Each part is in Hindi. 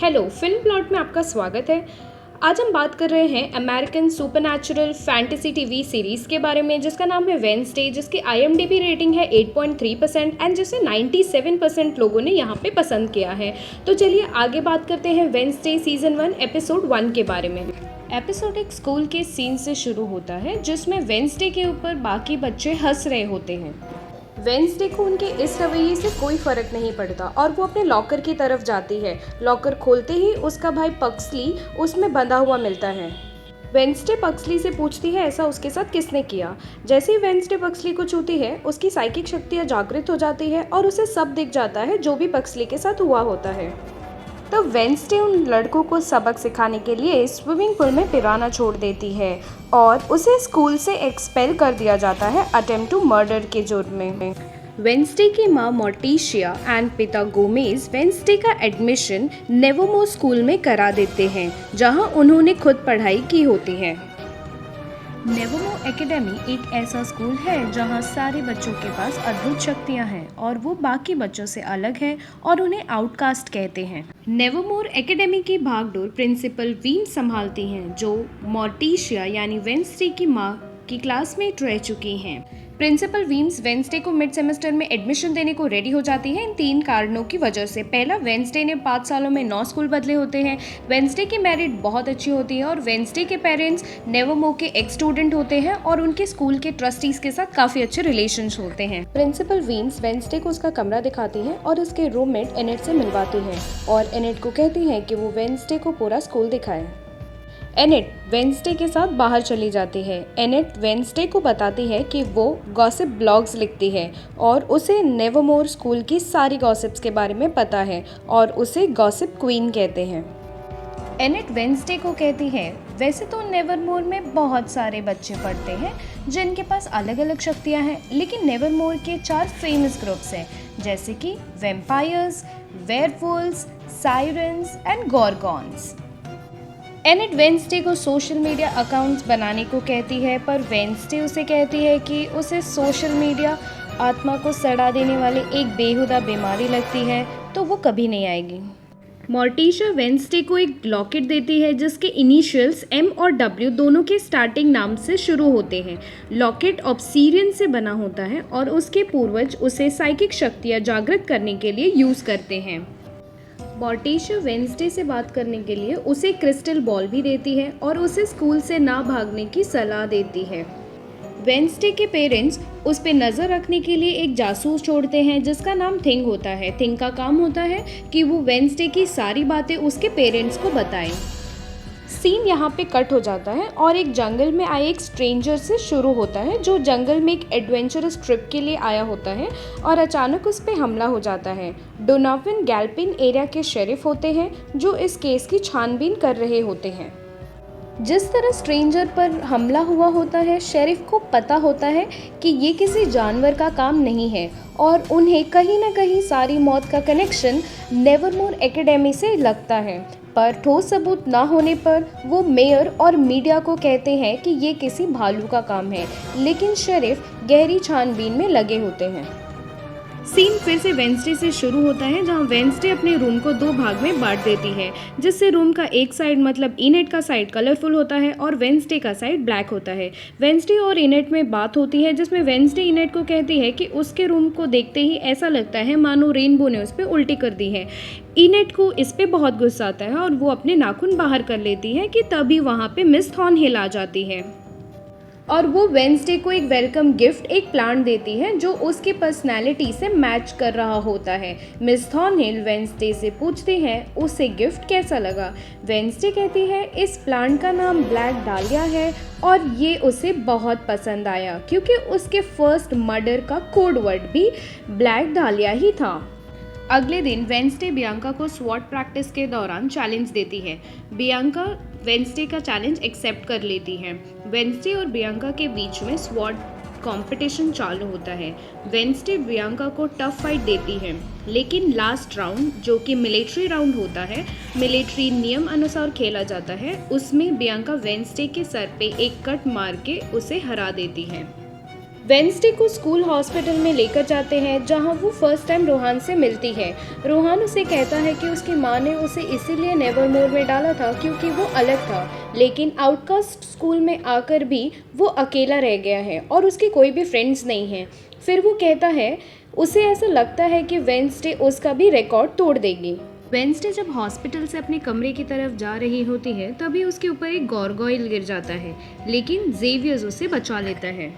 हेलो, फिल्म प्लॉट में आपका स्वागत है। आज हम बात कर रहे हैं American supernatural fantasy TV series के बारे में जिसका नाम है वेडनेसडे, जिसकी IMDb रेटिंग है 8.3% एंड जिसे 97% लोगों ने यहाँ पे पसंद किया है। तो चलिए आगे बात करते हैं वेडनेसडे सीज़न 1 एपिसोड 1 के बारे में। एपिसोड एक स्कूल के सीन से शुरू होता है जिसमें वेडनेसडे के ऊपर बाकी बच्चे हंस रहे होते हैं। वेडनेसडे को उनके इस रवैये से कोई फ़र्क नहीं पड़ता और वो अपने लॉकर की तरफ जाती है। लॉकर खोलते ही उसका भाई पक्सली उसमें बंधा हुआ मिलता है। वेडनेसडे पक्सली से पूछती है ऐसा उसके साथ किसने किया। जैसे ही वेडनेसडे पक्सली को छूती है उसकी साइकिक शक्तियाँ जागृत हो जाती है और उसे सब दिख जाता है जो भी पक्सली के साथ हुआ होता है। तब वेडनेसडे उन लड़कों को सबक सिखाने के लिए स्विमिंग पूल में पिराना छोड़ देती है और उसे स्कूल से एक्सपेल कर दिया जाता है अटेम्प्ट टू मर्डर के जुर्म में। वेडनेसडे की माँ मोर्टिशिया एंड पिता गोमेज वेडनेसडे का एडमिशन नेवोमोर स्कूल में करा देते हैं जहां उन्होंने खुद पढ़ाई की होती है। नेवोमोर एकेडमी एक ऐसा स्कूल है जहां सारे बच्चों के पास अद्भुत शक्तियां हैं और वो बाकी बच्चों से अलग हैं और उन्हें आउटकास्ट कहते हैं। नेवोमोर एकेडमी की भागदौड़ प्रिंसिपल वीम संभालती हैं जो मोर्टिशिया यानी वेडनेसडे की माँ की क्लासमेट रह चुकी हैं। प्रिंसिपल वीम्स वेडनेसडे को मिड सेमेस्टर में एडमिशन देने को रेडी हो जाती है इन 3 कारणों की वजह से। पहला, वेडनेसडे ने 5 सालों में 9 स्कूल बदले होते हैं। वेडनेसडे की मेरिट बहुत अच्छी होती है और वेडनेसडे के पेरेंट्स नेवोमोर के एक्स स्टूडेंट होते हैं और उनके स्कूल के ट्रस्टीज के साथ काफी अच्छे रिलेशंस होते हैं। प्रिंसिपल वीम्स वेडनेसडे को उसका कमरा दिखाती है और उसके रूममेट एनेट से मिलवाती है और एनेट को कहती है कि वो वेडनेसडे को पूरा स्कूल दिखाए। एनेट वेडनेसडे के साथ बाहर चली जाती है। एनेट वेडनेसडे को बताती है कि वो गॉसिप ब्लॉग्स लिखती है और उसे नेवोमोर स्कूल की सारी गॉसिप्स के बारे में पता है और उसे गॉसिप क्वीन कहते हैं। एनेट वेडनेसडे को कहती है वैसे तो नेवरमोर में बहुत सारे बच्चे पढ़ते हैं जिनके पास अलग अलग शक्तियां हैं, लेकिन नेवरमोर के 4 फेमस ग्रुप्स हैं जैसे कि vampires, werewolves, sirens and gorgons. Enid Wednesday को सोशल मीडिया अकाउंट्स बनाने को कहती है पर वेडनेसडे उसे कहती है कि उसे सोशल मीडिया आत्मा को सड़ा देने वाले एक बेहुदा बीमारी लगती है तो वो कभी नहीं आएगी। मोर्टिशिया वेडनेसडे को एक लॉकेट देती है जिसके इनिशियल्स M और W दोनों के स्टार्टिंग नाम से शुरू होते हैं। लॉकेट ऑब्सीरियन से बना होता है और उसके पूर्वज उसे साइकिक शक्तियाँ जागृत करने के लिए यूज़ करते हैं। मोर्टिशिया वेडनेसडे से बात करने के लिए उसे क्रिस्टल बॉल भी देती है और उसे स्कूल से ना भागने की सलाह देती है। वेडनेसडे के पेरेंट्स उस पर नज़र रखने के लिए एक जासूस छोड़ते हैं जिसका नाम थिंग होता है। थिंग का काम होता है कि वो वेडनेसडे की सारी बातें उसके पेरेंट्स को बताएं। सीन यहाँ पे कट हो जाता है और एक जंगल में आए एक स्ट्रेंजर से शुरू होता है जो जंगल में एक एडवेंचरस ट्रिप के लिए आया होता है और अचानक उस पर हमला हो जाता है। डोनोवन गैल्पिन एरिया के शेरिफ होते हैं जो इस केस की छानबीन कर रहे होते हैं। जिस तरह स्ट्रेंजर पर हमला हुआ होता है, शेरिफ को पता होता है कि ये किसी जानवर का काम नहीं है और उन्हें कहीं ना कहीं सारी मौत का कनेक्शन नेवरमोर एकेडमी से लगता है, पर ठोस सबूत ना होने पर वो मेयर और मीडिया को कहते हैं कि ये किसी भालू का काम है, लेकिन शेरिफ गहरी छानबीन में लगे होते हैं। सीन फिर से वेडनेसडे से शुरू होता है जहां वेडनेसडे अपने रूम को 2 भाग में बांट देती है जिससे रूम का एक साइड मतलब इनेट का साइड कलरफुल होता है और वेडनेसडे का साइड ब्लैक होता है। वेडनेसडे और इनेट में बात होती है जिसमें वेडनेसडे इनेट को कहती है कि उसके रूम को देखते ही ऐसा लगता है मानो रेनबो ने उस पर उल्टी कर दी है। इनेट को इस पे बहुत गुस्सा आता है और वो अपने नाखून बाहर कर लेती है कि तभी वहाँ पे मिस थॉर्नहिल आ जाती है और वो वेडनेसडे को एक वेलकम गिफ्ट, एक प्लांट देती है जो उसकी पर्सनैलिटी से मैच कर रहा होता है। मिस थॉर्नहिल वेडनेसडे से पूछती है उसे गिफ्ट कैसा लगा। वेडनेसडे कहती है इस प्लांट का नाम ब्लैक डालिया है और ये उसे बहुत पसंद आया क्योंकि उसके फर्स्ट मर्डर का कोड वर्ड भी ब्लैक डालिया ही था। अगले दिन वेडनेसडे बियांका को स्वॉट प्रैक्टिस के दौरान चैलेंज देती है। बियांका वेडनेसडे का चैलेंज एक्सेप्ट कर लेती है। वेडनेसडे और बियांका के बीच में स्वॉट कंपटीशन चालू होता है। वेडनेसडे बियांका को टफ फाइट देती है, लेकिन लास्ट राउंड जो कि मिलिट्री राउंड होता है, मिलिट्री नियम अनुसार खेला जाता है, उसमें बियांका वेडनेसडे के सर पे एक कट मार के उसे हरा देती है। वेंसडे को स्कूल हॉस्पिटल में लेकर जाते हैं जहां वो फर्स्ट टाइम रोहान से मिलती है। रोहान उसे कहता है कि उसकी माँ ने उसे इसीलिए नेवरमोर में डाला था क्योंकि वो अलग था, लेकिन आउटकास्ट स्कूल में आकर भी वो अकेला रह गया है और उसकी कोई भी फ्रेंड्स नहीं है। फिर वो कहता है उसे ऐसा लगता है कि वेंसडे उसका भी रिकॉर्ड तोड़ देगी। वेंसडे जब हॉस्पिटल से अपने कमरे की तरफ जा रही होती है तभी उसके ऊपर एक गॉर्गोइल गिर जाता है, लेकिन जेवियर्स उसे बचा लेता है।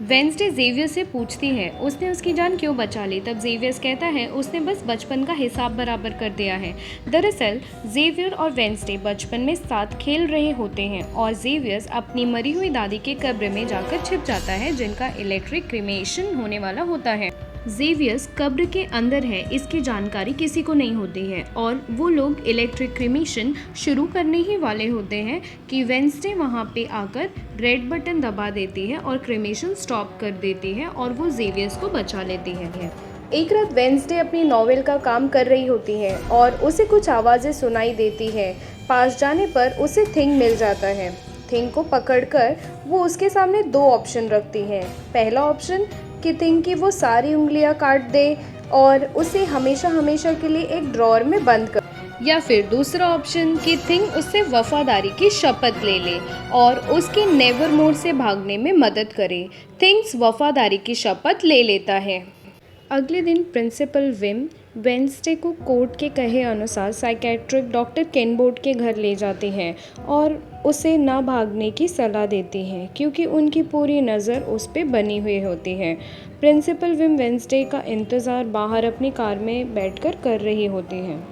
वेंसडे जेवियर से पूछती है उसने उसकी जान क्यों बचा ली। तब जेवियर्स कहता है उसने बस बचपन का हिसाब बराबर कर दिया है। दरअसल जेवियर और वेंसडे बचपन में साथ खेल रहे होते हैं और जेवियर्स अपनी मरी हुई दादी के कब्र में जाकर छिप जाता है जिनका इलेक्ट्रिक क्रीमेशन होने वाला होता है। जेवियर्स कब्र के अंदर है, इसकी जानकारी किसी को नहीं होती है और वो लोग इलेक्ट्रिक क्रीमेशन शुरू करने ही वाले होते हैं कि वेंसडे वहाँ पे आकर रेड बटन दबा देती है और क्रीमेशन स्टॉप कर देती है और वो जेवियर्स को बचा लेती है। एक रात वेंसडे अपनी नॉवेल का काम कर रही होती है और उसे कुछ आवाज़ें सुनाई देती है। पास जाने पर उसे थिंग मिल जाता है। थिंग को पकड़कर वो उसके सामने दो ऑप्शन रखती है। पहला ऑप्शन कि थिंग की वो सारी उंगलियां काट दे और उसे हमेशा हमेशा के लिए एक ड्रॉअर में बंद कर, या फिर दूसरा ऑप्शन कि थिंग उससे वफादारी की शपथ ले ले और उसकी नेवरमोर से भागने में मदद करे। थिंग्स वफादारी की शपथ ले लेता है। अगले दिन प्रिंसिपल विम वेंसडे को कोर्ट के कहे अनुसार साइकेट्रिक डॉक्टर केनबोर्ड के घर ले जाते हैं और उसे ना भागने की सलाह देती हैं क्योंकि उनकी पूरी नज़र उस पर बनी हुई होती है। प्रिंसिपल विम वेंसडे का इंतज़ार बाहर अपनी कार में बैठकर कर रही होती हैं।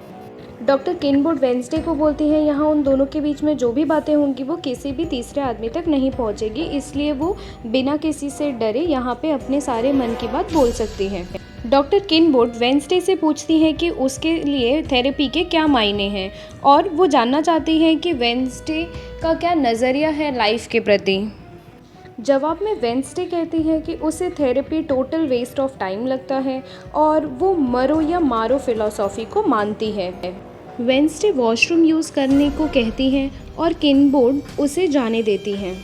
डॉक्टर केनबोर्ड वेंसडे को बोलती है यहाँ उन दोनों के बीच में जो भी बातें होंगी वो किसी भी तीसरे आदमी तक नहीं पहुँचेगी, इसलिए वो बिना किसी से डरे यहाँ पे अपने सारे मन की बात बोल सकती है। डॉक्टर केनबोर्ड वेंसडे से पूछती है कि उसके लिए थेरेपी के क्या मायने हैं और वो जानना चाहती है कि वेंसडे का क्या नज़रिया है लाइफ के प्रति। जवाब में वेंसडे कहती है कि उसे therapy total waste of time लगता है और वो मरो या मारो फिलॉसफी को मानती है। वेंसडे वॉशरूम यूज़ करने को कहती है और केनबोर्ड उसे जाने देती हैं।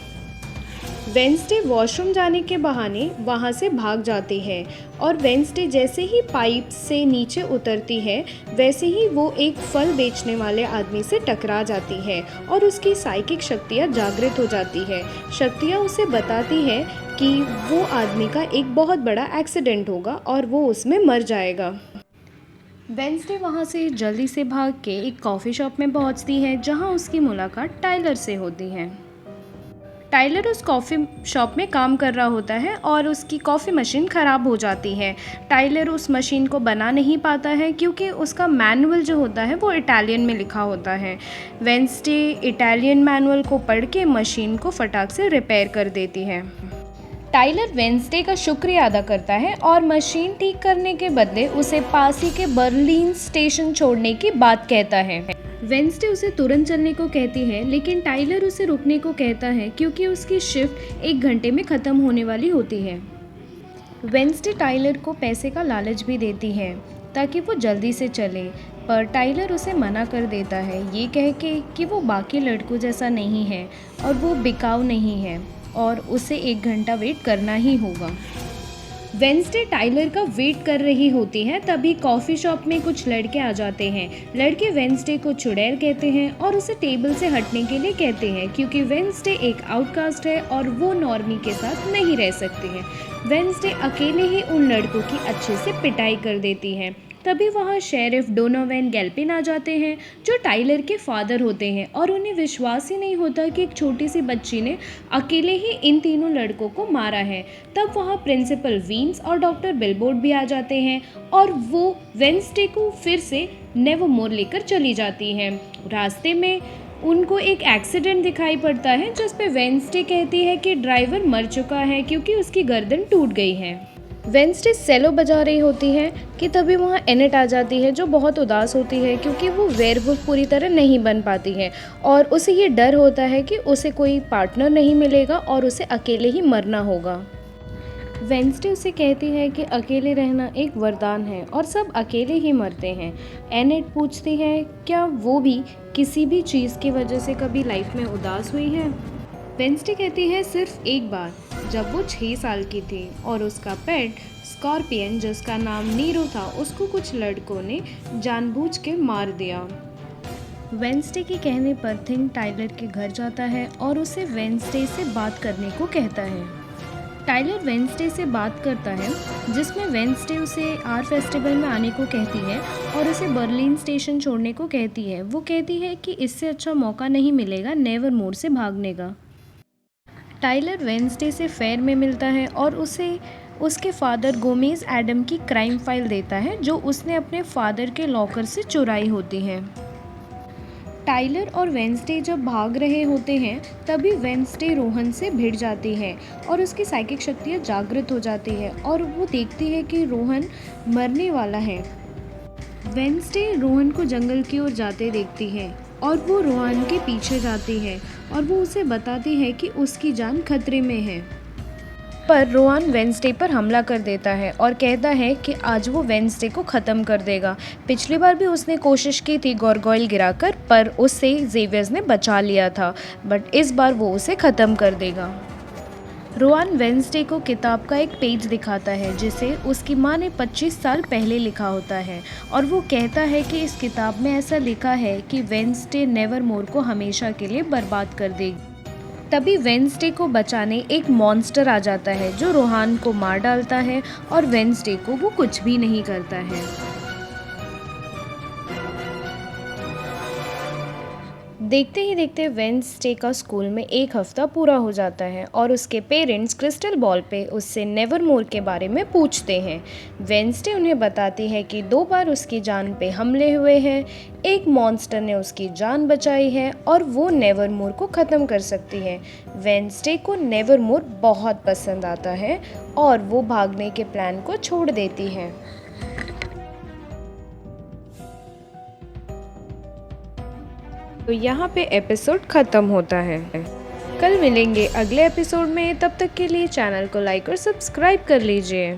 वेंसडे वॉशरूम जाने के बहाने वहाँ से भाग जाती है और वेंसडे जैसे ही पाइप से नीचे उतरती है वैसे ही वो एक फल बेचने वाले आदमी से टकरा जाती है और उसकी साइकिक शक्तियाँ जागृत हो जाती है। शक्तियाँ उसे बताती है कि वो आदमी का एक बहुत बड़ा एक्सीडेंट होगा और वो उसमें मर जाएगा। वेंसडे वहाँ से जल्दी से भाग के एक कॉफ़ी शॉप में पहुँचती है जहाँ उसकी मुलाकात टाइलर से होती है। टाइलर उस कॉफ़ी शॉप में काम कर रहा होता है और उसकी कॉफ़ी मशीन ख़राब हो जाती है। टाइलर उस मशीन को बना नहीं पाता है क्योंकि उसका मैनुअल जो होता है वो इटालियन में लिखा होता है। वेंसडे इटालियन मैनुअल को पढ़ के मशीन को फटाक से रिपेयर कर देती है। टाइलर वेंसडे का शुक्रिया अदा करता है और मशीन ठीक करने के बदले उसे पास ही के बर्लिन स्टेशन छोड़ने की बात कहता है। वेंसडे उसे तुरंत चलने को कहती है लेकिन टाइलर उसे रुकने को कहता है क्योंकि उसकी शिफ्ट 1 घंटे में ख़त्म होने वाली होती है। वेंसडे टाइलर को पैसे का लालच भी देती है ताकि वो जल्दी से चले, पर टाइलर उसे मना कर देता है ये कह के कि वो बाकी लड़कों जैसा नहीं है और वो बिकाऊ नहीं है और उसे 1 घंटा वेट करना ही होगा। वेंसडे टाइलर का वेट कर रही होती है तभी कॉफ़ी शॉप में कुछ लड़के आ जाते हैं। लड़के वेंसडे को चुड़ैल कहते हैं और उसे टेबल से हटने के लिए कहते हैं क्योंकि वेंसडे एक आउटकास्ट है और वो नॉर्मी के साथ नहीं रह सकती है। वेंसडे अकेले ही उन लड़कों की अच्छे से पिटाई कर देती है। तभी वहाँ शेरिफ डोनोवन गैल्पिन आ जाते हैं जो टाइलर के फादर होते हैं और उन्हें विश्वास ही नहीं होता कि एक छोटी सी बच्ची ने अकेले ही इन तीनों लड़कों को मारा है। तब वहाँ प्रिंसिपल वीम्स और डॉक्टर बिलबोर्ड भी आ जाते हैं और वो वेंसडे को फिर से नेवरमोर लेकर चली जाती हैं। रास्ते में उनको एक एक्सीडेंट दिखाई पड़ता है जिस पे वेंसडे कहती है कि ड्राइवर मर चुका है क्योंकि उसकी गर्दन टूट गई है। वेंसडे सेलो बजा रही होती है कि तभी वहाँ एनेट आ जाती है जो बहुत उदास होती है क्योंकि वो वेयरवुल्फ पूरी तरह नहीं बन पाती है और उसे ये डर होता है कि उसे कोई पार्टनर नहीं मिलेगा और उसे अकेले ही मरना होगा। वेंसडे उसे कहती है कि अकेले रहना एक वरदान है और सब अकेले ही मरते हैं। एनेट पूछती है क्या वो भी किसी भी चीज़ की वजह से कभी लाइफ में उदास हुई है। वेंसडे कहती है सिर्फ एक बार, जब वो 6 साल की थी और उसका पेट स्कॉर्पियन जिसका नाम नीरो था उसको कुछ लड़कों ने जानबूझ के मार दिया। वेंसडे के कहने पर थिंग टाइलर के घर जाता है और उसे वेंसडे से बात करने को कहता है। टाइलर वेंसडे से बात करता है जिसमें वेंसडे उसे आर फेस्टिवल में आने को कहती है और उसे बर्लिन स्टेशन छोड़ने को कहती है। वो कहती है कि इससे अच्छा मौका नहीं मिलेगा नेवरमोर से भागने का। टाइलर वेंसडे से फेयर में मिलता है और उसे उसके फादर गोमेज एडम की क्राइम फाइल देता है जो उसने अपने फादर के लॉकर से चुराई होती है। टाइलर और वेंसडे जब भाग रहे होते हैं तभी वेंसडे रोहन से भिड़ जाती है और उसकी साइकिक शक्तियाँ जागृत हो जाती है और वो देखती है कि रोहन मरने वाला है। वेंसडे रोहन को जंगल की ओर जाते देखती है और वो रोहन के पीछे जाती है और वो उसे बताती है कि उसकी जान खतरे में है। पर रोहन वेंसडे पर हमला कर देता है और कहता है कि आज वो वेंसडे को ख़त्म कर देगा। पिछली बार भी उसने कोशिश की थी गारगोयल गिराकर, पर उससे जेवियर्स ने बचा लिया था, बट इस बार वो उसे ख़त्म कर देगा। रोहन वेंसडे को किताब का एक पेज दिखाता है जिसे उसकी माँ ने 25 साल पहले लिखा होता है और वो कहता है कि इस किताब में ऐसा लिखा है कि वेंसडे नेवरमोर को हमेशा के लिए बर्बाद कर देगी। तभी वेंसडे को बचाने एक मॉन्स्टर आ जाता है जो रोहन को मार डालता है और वेंसडे को वो कुछ भी नहीं करता है। देखते ही देखते वेंसडे का स्कूल में एक हफ्ता पूरा हो जाता है और उसके पेरेंट्स क्रिस्टल बॉल पे उससे नेवरमोर के बारे में पूछते हैं। वेंसडे उन्हें बताती है कि 2 बार उसकी जान पे हमले हुए हैं, एक मॉन्स्टर ने उसकी जान बचाई है और वो नेवरमोर को ख़त्म कर सकती है। वेंसडे को नेवरमोर बहुत पसंद आता है और वो भागने के प्लान को छोड़ देती है। तो यहाँ पे एपिसोड ख़त्म होता है। कल मिलेंगे अगले एपिसोड में, तब तक के लिए चैनल को लाइक और सब्सक्राइब कर लीजिए।